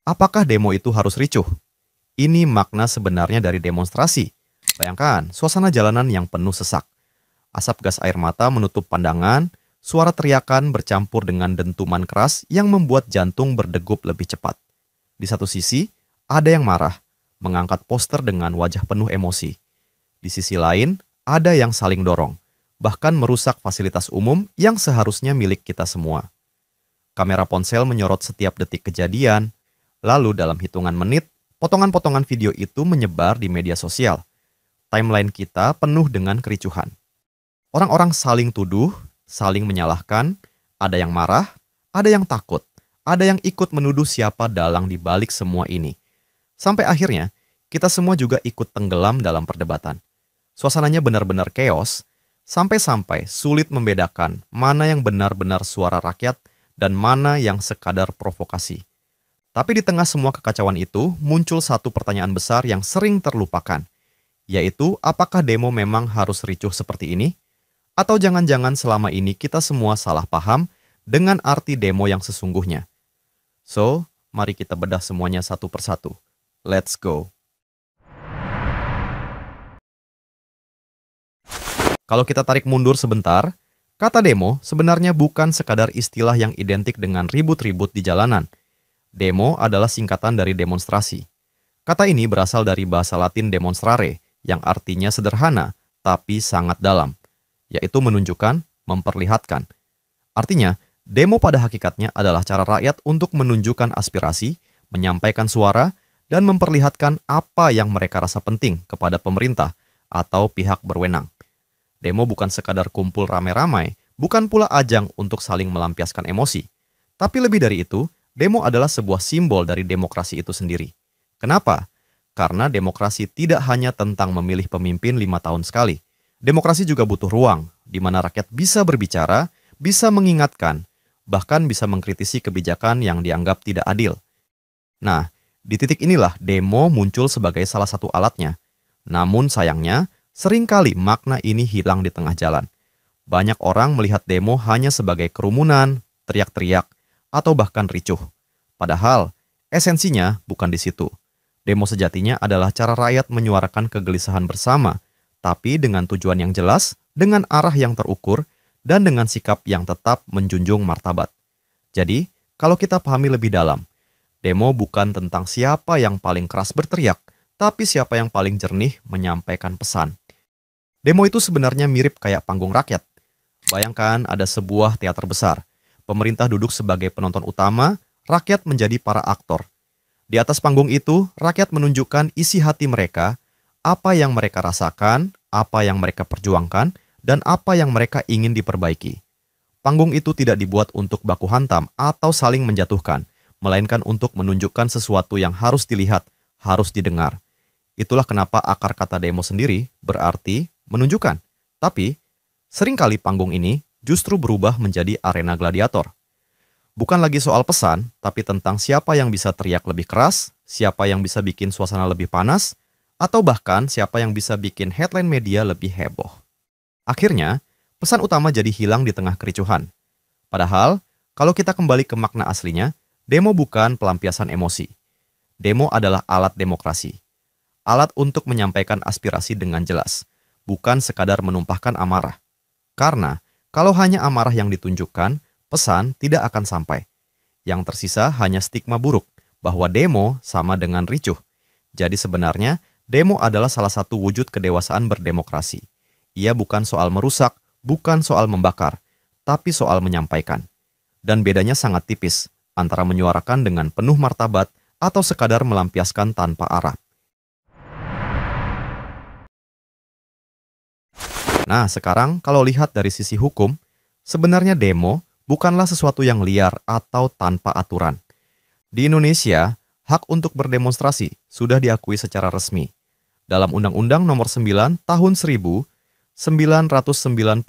Apakah demo itu harus ricuh? Ini makna sebenarnya dari demonstrasi. Bayangkan, suasana jalanan yang penuh sesak. Asap gas air mata menutup pandangan, suara teriakan bercampur dengan dentuman keras yang membuat jantung berdegup lebih cepat. Di satu sisi, ada yang marah, mengangkat poster dengan wajah penuh emosi. Di sisi lain, ada yang saling dorong, bahkan merusak fasilitas umum yang seharusnya milik kita semua. Kamera ponsel menyorot setiap detik kejadian, lalu dalam hitungan menit, potongan-potongan video itu menyebar di media sosial. Timeline kita penuh dengan kericuhan. Orang-orang saling tuduh, saling menyalahkan, ada yang marah, ada yang takut, ada yang ikut menuduh siapa dalang di balik semua ini. Sampai akhirnya, kita semua juga ikut tenggelam dalam perdebatan. Suasananya benar-benar chaos, sampai-sampai sulit membedakan mana yang benar-benar suara rakyat dan mana yang sekadar provokasi. Tapi di tengah semua kekacauan itu, muncul satu pertanyaan besar yang sering terlupakan, yaitu apakah demo memang harus ricuh seperti ini? Atau jangan-jangan selama ini kita semua salah paham dengan arti demo yang sesungguhnya? So, mari kita bedah semuanya satu persatu. Let's go! Kalau kita tarik mundur sebentar, kata demo sebenarnya bukan sekadar istilah yang identik dengan ribut-ribut di jalanan. Demo adalah singkatan dari demonstrasi. Kata ini berasal dari bahasa Latin demonstrare, yang artinya sederhana, tapi sangat dalam, yaitu menunjukkan, memperlihatkan. Artinya, demo pada hakikatnya adalah cara rakyat untuk menunjukkan aspirasi, menyampaikan suara, dan memperlihatkan apa yang mereka rasa penting kepada pemerintah atau pihak berwenang. Demo bukan sekadar kumpul rame-ramai, bukan pula ajang untuk saling melampiaskan emosi. Tapi lebih dari itu, demo adalah sebuah simbol dari demokrasi itu sendiri. Kenapa? Karena demokrasi tidak hanya tentang memilih pemimpin 5 tahun sekali. Demokrasi juga butuh ruang, di mana rakyat bisa berbicara, bisa mengingatkan, bahkan bisa mengkritisi kebijakan yang dianggap tidak adil. Nah, di titik inilah demo muncul sebagai salah satu alatnya. Namun sayangnya, seringkali makna ini hilang di tengah jalan. Banyak orang melihat demo hanya sebagai kerumunan, teriak-teriak, atau bahkan ricuh. Padahal, esensinya bukan di situ. Demo sejatinya adalah cara rakyat menyuarakan kegelisahan bersama, tapi dengan tujuan yang jelas, dengan arah yang terukur, dan dengan sikap yang tetap menjunjung martabat. Jadi, kalau kita pahami lebih dalam, demo bukan tentang siapa yang paling keras berteriak, tapi siapa yang paling jernih menyampaikan pesan. Demo itu sebenarnya mirip kayak panggung rakyat. Bayangkan ada sebuah teater besar. Pemerintah duduk sebagai penonton utama, rakyat menjadi para aktor. Di atas panggung itu, rakyat menunjukkan isi hati mereka, apa yang mereka rasakan, apa yang mereka perjuangkan, dan apa yang mereka ingin diperbaiki. Panggung itu tidak dibuat untuk baku hantam atau saling menjatuhkan, melainkan untuk menunjukkan sesuatu yang harus dilihat, harus didengar. Itulah kenapa akar kata demo sendiri berarti menunjukkan. Tapi, seringkali panggung ini justru berubah menjadi arena gladiator. Bukan lagi soal pesan, tapi tentang siapa yang bisa teriak lebih keras, siapa yang bisa bikin suasana lebih panas, atau bahkan siapa yang bisa bikin headline media lebih heboh. Akhirnya, pesan utama jadi hilang di tengah kericuhan. Padahal, kalau kita kembali ke makna aslinya, demo bukan pelampiasan emosi. Demo adalah alat demokrasi. Alat untuk menyampaikan aspirasi dengan jelas, bukan sekadar menumpahkan amarah. Karena, kalau hanya amarah yang ditunjukkan, pesan tidak akan sampai. Yang tersisa hanya stigma buruk bahwa demo sama dengan ricuh. Jadi sebenarnya, demo adalah salah satu wujud kedewasaan berdemokrasi. Ia bukan soal merusak, bukan soal membakar, tapi soal menyampaikan. Dan bedanya sangat tipis antara menyuarakan dengan penuh martabat atau sekadar melampiaskan tanpa arah. Nah, sekarang kalau lihat dari sisi hukum, sebenarnya demo bukanlah sesuatu yang liar atau tanpa aturan. Di Indonesia, hak untuk berdemonstrasi sudah diakui secara resmi. Dalam Undang-Undang Nomor 9 Tahun 1998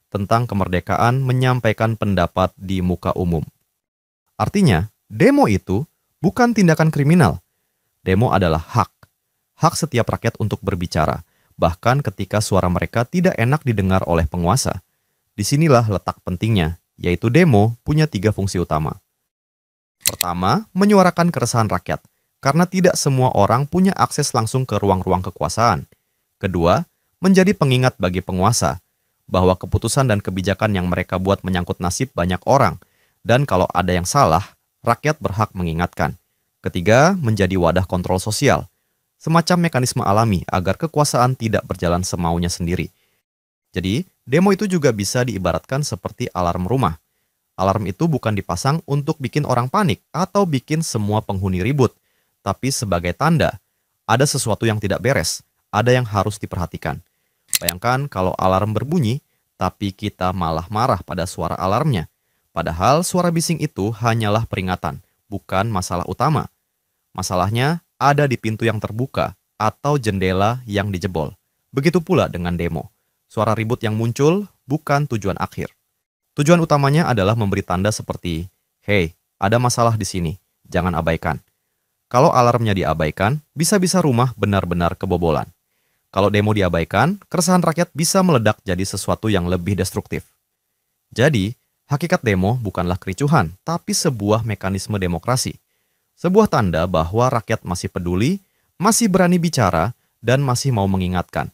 tentang kemerdekaan menyampaikan pendapat di muka umum. Artinya, demo itu bukan tindakan kriminal. Demo adalah hak. Hak setiap rakyat untuk berbicara, bahkan ketika suara mereka tidak enak didengar oleh penguasa. Disinilah letak pentingnya, yaitu demo punya 3 fungsi utama. Pertama, menyuarakan keresahan rakyat, karena tidak semua orang punya akses langsung ke ruang-ruang kekuasaan. Kedua, menjadi pengingat bagi penguasa, bahwa keputusan dan kebijakan yang mereka buat menyangkut nasib banyak orang, dan kalau ada yang salah, rakyat berhak mengingatkan. Ketiga, menjadi wadah kontrol sosial, semacam mekanisme alami agar kekuasaan tidak berjalan semaunya sendiri. Jadi, demo itu juga bisa diibaratkan seperti alarm rumah. Alarm itu bukan dipasang untuk bikin orang panik atau bikin semua penghuni ribut, tapi sebagai tanda ada sesuatu yang tidak beres, ada yang harus diperhatikan. Bayangkan kalau alarm berbunyi, tapi kita malah marah pada suara alarmnya. Padahal suara bising itu hanyalah peringatan, bukan masalah utama. Masalahnya ada di pintu yang terbuka atau jendela yang dijebol. Begitu pula dengan demo. Suara ribut yang muncul bukan tujuan akhir. Tujuan utamanya adalah memberi tanda seperti, "Hei, ada masalah di sini, jangan abaikan." Kalau alarmnya diabaikan, bisa-bisa rumah benar-benar kebobolan. Kalau demo diabaikan, keresahan rakyat bisa meledak jadi sesuatu yang lebih destruktif. Jadi, hakikat demo bukanlah kericuhan, tapi sebuah mekanisme demokrasi. Sebuah tanda bahwa rakyat masih peduli, masih berani bicara, dan masih mau mengingatkan.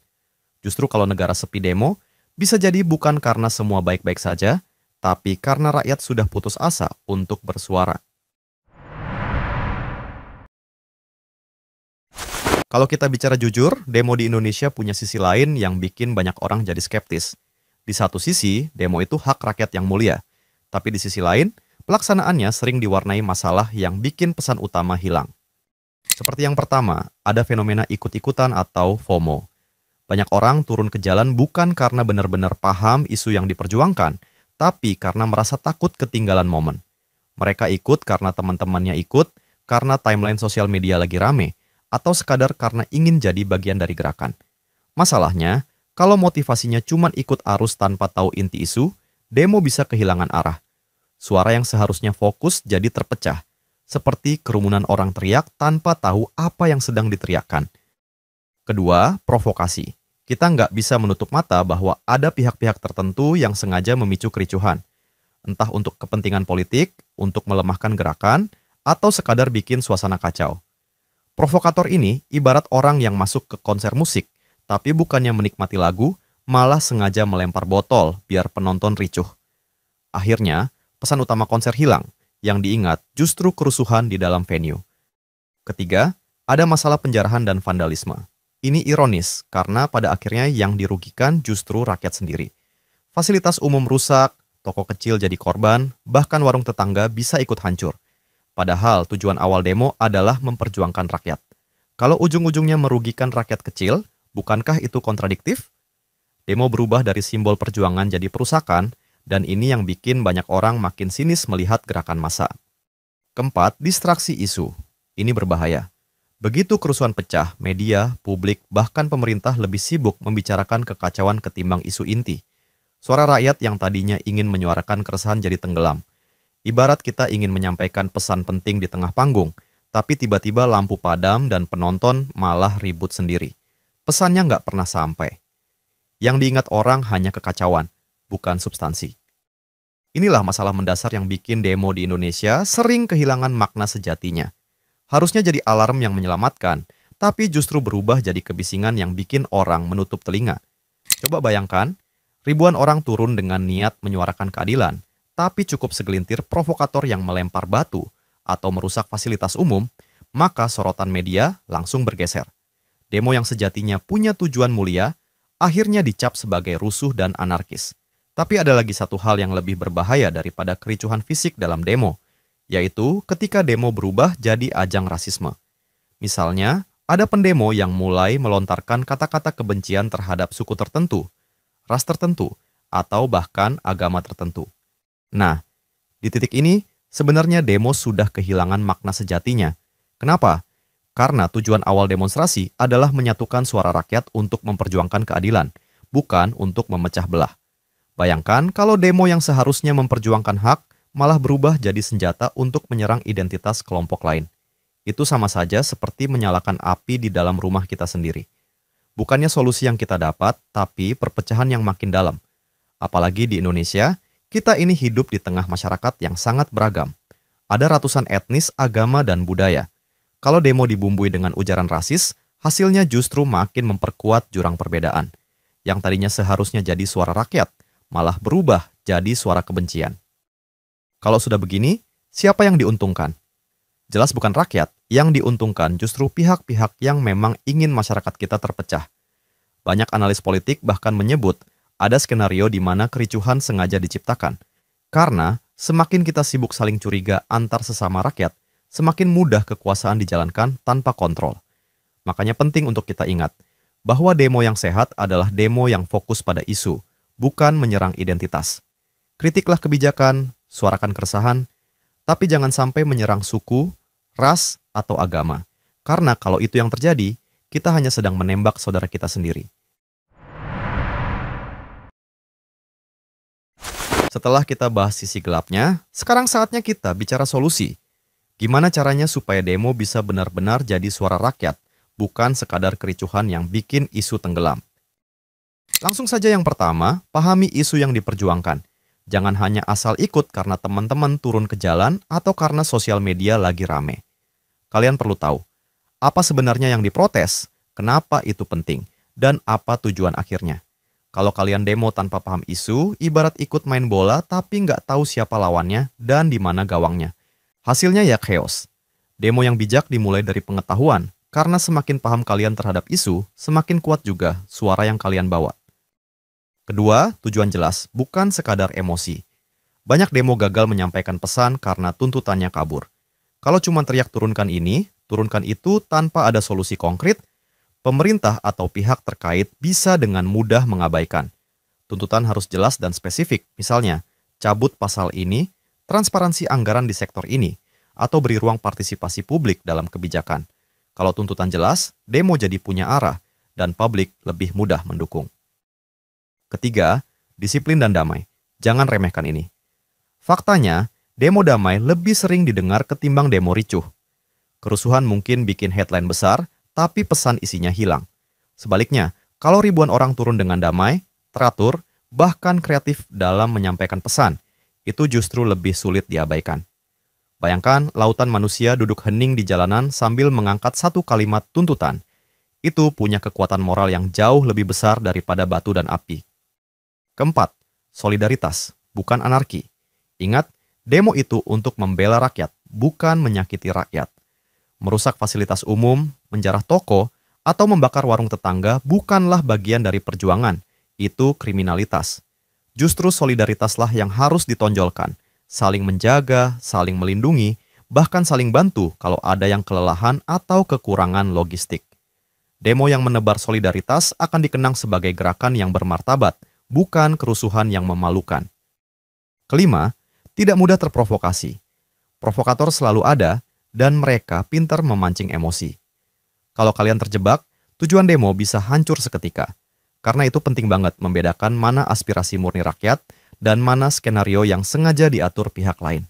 Justru kalau negara sepi demo, bisa jadi bukan karena semua baik-baik saja, tapi karena rakyat sudah putus asa untuk bersuara. Kalau kita bicara jujur, demo di Indonesia punya sisi lain yang bikin banyak orang jadi skeptis. Di satu sisi, demo itu hak rakyat yang mulia. Tapi di sisi lain, pelaksanaannya sering diwarnai masalah yang bikin pesan utama hilang. Seperti yang pertama, ada fenomena ikut-ikutan atau FOMO. Banyak orang turun ke jalan bukan karena benar-benar paham isu yang diperjuangkan, tapi karena merasa takut ketinggalan momen. Mereka ikut karena teman-temannya ikut, karena timeline sosial media lagi rame, atau sekadar karena ingin jadi bagian dari gerakan. Masalahnya, kalau motivasinya cuma ikut arus tanpa tahu inti isu, demo bisa kehilangan arah. Suara yang seharusnya fokus jadi terpecah, seperti kerumunan orang teriak tanpa tahu apa yang sedang diteriakkan. Kedua, provokasi. Kita nggak bisa menutup mata bahwa ada pihak-pihak tertentu yang sengaja memicu kericuhan. Entah untuk kepentingan politik, untuk melemahkan gerakan, atau sekadar bikin suasana kacau. Provokator ini ibarat orang yang masuk ke konser musik, tapi bukannya menikmati lagu, malah sengaja melempar botol biar penonton ricuh. Akhirnya, pesan utama konser hilang, yang diingat justru kerusuhan di dalam venue. Ketiga, ada masalah penjarahan dan vandalisme. Ini ironis, karena pada akhirnya yang dirugikan justru rakyat sendiri. Fasilitas umum rusak, toko kecil jadi korban, bahkan warung tetangga bisa ikut hancur. Padahal tujuan awal demo adalah memperjuangkan rakyat. Kalau ujung-ujungnya merugikan rakyat kecil, bukankah itu kontradiktif? Demo berubah dari simbol perjuangan jadi perusakan, dan ini yang bikin banyak orang makin sinis melihat gerakan massa. Keempat, distraksi isu. Ini berbahaya. Begitu kerusuhan pecah, media, publik, bahkan pemerintah lebih sibuk membicarakan kekacauan ketimbang isu inti. Suara rakyat yang tadinya ingin menyuarakan keresahan jadi tenggelam. Ibarat kita ingin menyampaikan pesan penting di tengah panggung, tapi tiba-tiba lampu padam dan penonton malah ribut sendiri. Pesannya nggak pernah sampai. Yang diingat orang hanya kekacauan, bukan substansi. Inilah masalah mendasar yang bikin demo di Indonesia sering kehilangan makna sejatinya. Harusnya jadi alarm yang menyelamatkan, tapi justru berubah jadi kebisingan yang bikin orang menutup telinga. Coba bayangkan, ribuan orang turun dengan niat menyuarakan keadilan, tapi cukup segelintir provokator yang melempar batu atau merusak fasilitas umum, maka sorotan media langsung bergeser. Demo yang sejatinya punya tujuan mulia, akhirnya dicap sebagai rusuh dan anarkis. Tapi ada lagi satu hal yang lebih berbahaya daripada kericuhan fisik dalam demo, yaitu ketika demo berubah jadi ajang rasisme. Misalnya, ada pendemo yang mulai melontarkan kata-kata kebencian terhadap suku tertentu, ras tertentu, atau bahkan agama tertentu. Nah, di titik ini, sebenarnya demo sudah kehilangan makna sejatinya. Kenapa? Karena tujuan awal demonstrasi adalah menyatukan suara rakyat untuk memperjuangkan keadilan, bukan untuk memecah belah. Bayangkan kalau demo yang seharusnya memperjuangkan hak, malah berubah jadi senjata untuk menyerang identitas kelompok lain. Itu sama saja seperti menyalakan api di dalam rumah kita sendiri. Bukannya solusi yang kita dapat, tapi perpecahan yang makin dalam. Apalagi di Indonesia, kita ini hidup di tengah masyarakat yang sangat beragam. Ada ratusan etnis, agama, dan budaya. Kalau demo dibumbui dengan ujaran rasis, hasilnya justru makin memperkuat jurang perbedaan. Yang tadinya seharusnya jadi suara rakyat, malah berubah jadi suara kebencian. Kalau sudah begini, siapa yang diuntungkan? Jelas bukan rakyat, yang diuntungkan justru pihak-pihak yang memang ingin masyarakat kita terpecah. Banyak analis politik bahkan menyebut ada skenario di mana kericuhan sengaja diciptakan. Karena semakin kita sibuk saling curiga antar sesama rakyat, semakin mudah kekuasaan dijalankan tanpa kontrol. Makanya penting untuk kita ingat bahwa demo yang sehat adalah demo yang fokus pada isu, bukan menyerang identitas. Kritiklah kebijakan, suarakan keresahan, tapi jangan sampai menyerang suku, ras, atau agama. Karena kalau itu yang terjadi, kita hanya sedang menembak saudara kita sendiri. Setelah kita bahas sisi gelapnya, sekarang saatnya kita bicara solusi. Gimana caranya supaya demo bisa benar-benar jadi suara rakyat, bukan sekadar kericuhan yang bikin isu tenggelam. Langsung saja yang pertama, pahami isu yang diperjuangkan. Jangan hanya asal ikut karena teman-teman turun ke jalan atau karena sosial media lagi rame. Kalian perlu tahu, apa sebenarnya yang diprotes, kenapa itu penting, dan apa tujuan akhirnya. Kalau kalian demo tanpa paham isu, ibarat ikut main bola tapi nggak tahu siapa lawannya dan di mana gawangnya. Hasilnya ya chaos. Demo yang bijak dimulai dari pengetahuan, karena semakin paham kalian terhadap isu, semakin kuat juga suara yang kalian bawa. Kedua, tujuan jelas, bukan sekadar emosi. Banyak demo gagal menyampaikan pesan karena tuntutannya kabur. Kalau cuma teriak turunkan ini, turunkan itu tanpa ada solusi konkret, pemerintah atau pihak terkait bisa dengan mudah mengabaikan. Tuntutan harus jelas dan spesifik, misalnya, cabut pasal ini, transparansi anggaran di sektor ini, atau beri ruang partisipasi publik dalam kebijakan. Kalau tuntutan jelas, demo jadi punya arah, dan publik lebih mudah mendukung. Ketiga, disiplin dan damai. Jangan remehkan ini. Faktanya, demo damai lebih sering didengar ketimbang demo ricuh. Kerusuhan mungkin bikin headline besar, tapi pesan isinya hilang. Sebaliknya, kalau ribuan orang turun dengan damai, teratur, bahkan kreatif dalam menyampaikan pesan, itu justru lebih sulit diabaikan. Bayangkan lautan manusia duduk hening di jalanan sambil mengangkat satu kalimat tuntutan. Itu punya kekuatan moral yang jauh lebih besar daripada batu dan api. Keempat, solidaritas, bukan anarki. Ingat, demo itu untuk membela rakyat, bukan menyakiti rakyat. Merusak fasilitas umum, menjarah toko, atau membakar warung tetangga bukanlah bagian dari perjuangan. Itu kriminalitas. Justru solidaritaslah yang harus ditonjolkan. Saling menjaga, saling melindungi, bahkan saling bantu kalau ada yang kelelahan atau kekurangan logistik. Demo yang menebar solidaritas akan dikenang sebagai gerakan yang bermartabat, bukan kerusuhan yang memalukan. Kelima, tidak mudah terprovokasi. Provokator selalu ada, dan mereka pintar memancing emosi. Kalau kalian terjebak, tujuan demo bisa hancur seketika. Karena itu penting banget membedakan mana aspirasi murni rakyat dan mana skenario yang sengaja diatur pihak lain.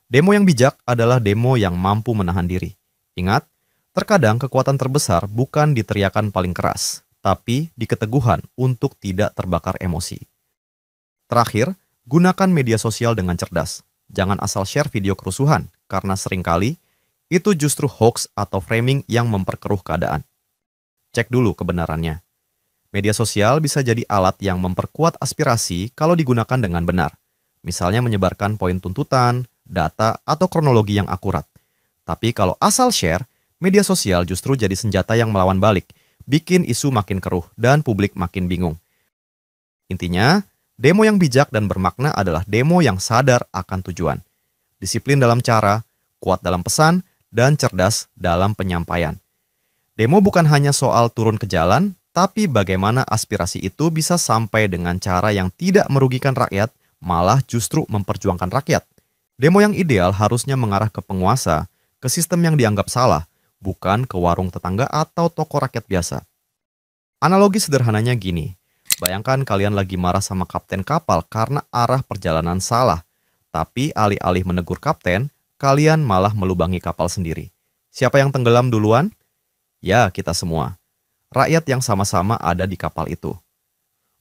Demo yang bijak adalah demo yang mampu menahan diri. Ingat, terkadang kekuatan terbesar bukan di teriakan paling keras, tapi di keteguhan untuk tidak terbakar emosi. Terakhir, gunakan media sosial dengan cerdas. Jangan asal share video kerusuhan, karena seringkali itu justru hoax atau framing yang memperkeruh keadaan. Cek dulu kebenarannya. Media sosial bisa jadi alat yang memperkuat aspirasi kalau digunakan dengan benar. Misalnya menyebarkan poin tuntutan, data, atau kronologi yang akurat. Tapi kalau asal share, media sosial justru jadi senjata yang melawan balik, bikin isu makin keruh dan publik makin bingung. Intinya, demo yang bijak dan bermakna adalah demo yang sadar akan tujuan. Disiplin dalam cara, kuat dalam pesan, dan cerdas dalam penyampaian. Demo bukan hanya soal turun ke jalan, tapi bagaimana aspirasi itu bisa sampai dengan cara yang tidak merugikan rakyat, malah justru memperjuangkan rakyat. Demo yang ideal harusnya mengarah ke penguasa, ke sistem yang dianggap salah, bukan ke warung tetangga atau toko rakyat biasa. Analogi sederhananya gini, bayangkan kalian lagi marah sama kapten kapal karena arah perjalanan salah, tapi alih-alih menegur kapten, kalian malah melubangi kapal sendiri. Siapa yang tenggelam duluan? Ya, kita semua. Rakyat yang sama-sama ada di kapal itu.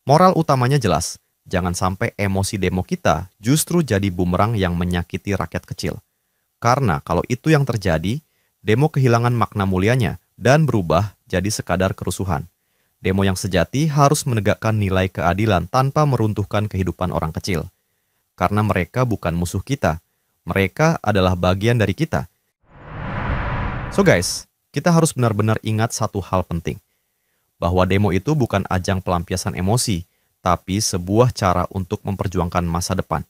Moral utamanya jelas, jangan sampai emosi demo kita justru jadi bumerang yang menyakiti rakyat kecil. Karena kalau itu yang terjadi, demo kehilangan makna mulianya dan berubah jadi sekadar kerusuhan. Demo yang sejati harus menegakkan nilai keadilan tanpa meruntuhkan kehidupan orang kecil. Karena mereka bukan musuh kita, mereka adalah bagian dari kita. So guys, kita harus benar-benar ingat satu hal penting. Bahwa demo itu bukan ajang pelampiasan emosi, tapi sebuah cara untuk memperjuangkan masa depan.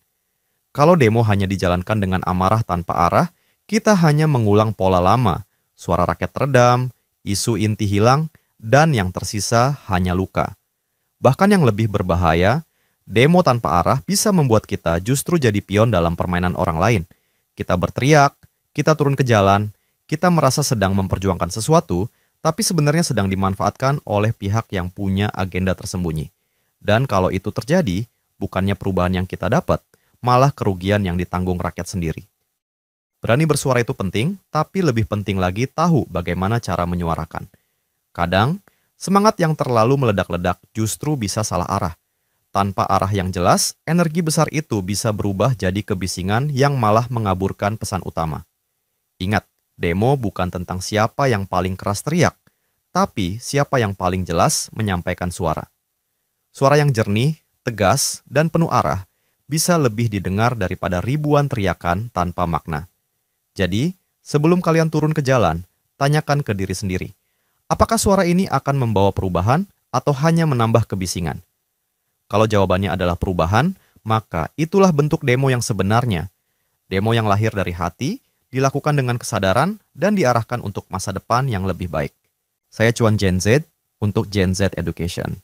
Kalau demo hanya dijalankan dengan amarah tanpa arah, kita hanya mengulang pola lama, suara rakyat teredam, isu inti hilang, dan yang tersisa hanya luka. Bahkan yang lebih berbahaya, demo tanpa arah bisa membuat kita justru jadi pion dalam permainan orang lain. Kita berteriak, kita turun ke jalan, kita merasa sedang memperjuangkan sesuatu, tapi sebenarnya sedang dimanfaatkan oleh pihak yang punya agenda tersembunyi. Dan kalau itu terjadi, bukannya perubahan yang kita dapat, malah kerugian yang ditanggung rakyat sendiri. Berani bersuara itu penting, tapi lebih penting lagi tahu bagaimana cara menyuarakan. Kadang, semangat yang terlalu meledak-ledak justru bisa salah arah. Tanpa arah yang jelas, energi besar itu bisa berubah jadi kebisingan yang malah mengaburkan pesan utama. Ingat, demo bukan tentang siapa yang paling keras teriak, tapi siapa yang paling jelas menyampaikan suara. Suara yang jernih, tegas, dan penuh arah bisa lebih didengar daripada ribuan teriakan tanpa makna. Jadi, sebelum kalian turun ke jalan, tanyakan ke diri sendiri, apakah suara ini akan membawa perubahan atau hanya menambah kebisingan? Kalau jawabannya adalah perubahan, maka itulah bentuk demo yang sebenarnya. Demo yang lahir dari hati, dilakukan dengan kesadaran, dan diarahkan untuk masa depan yang lebih baik. Saya Cuan Gen Z untuk Gen Z Education.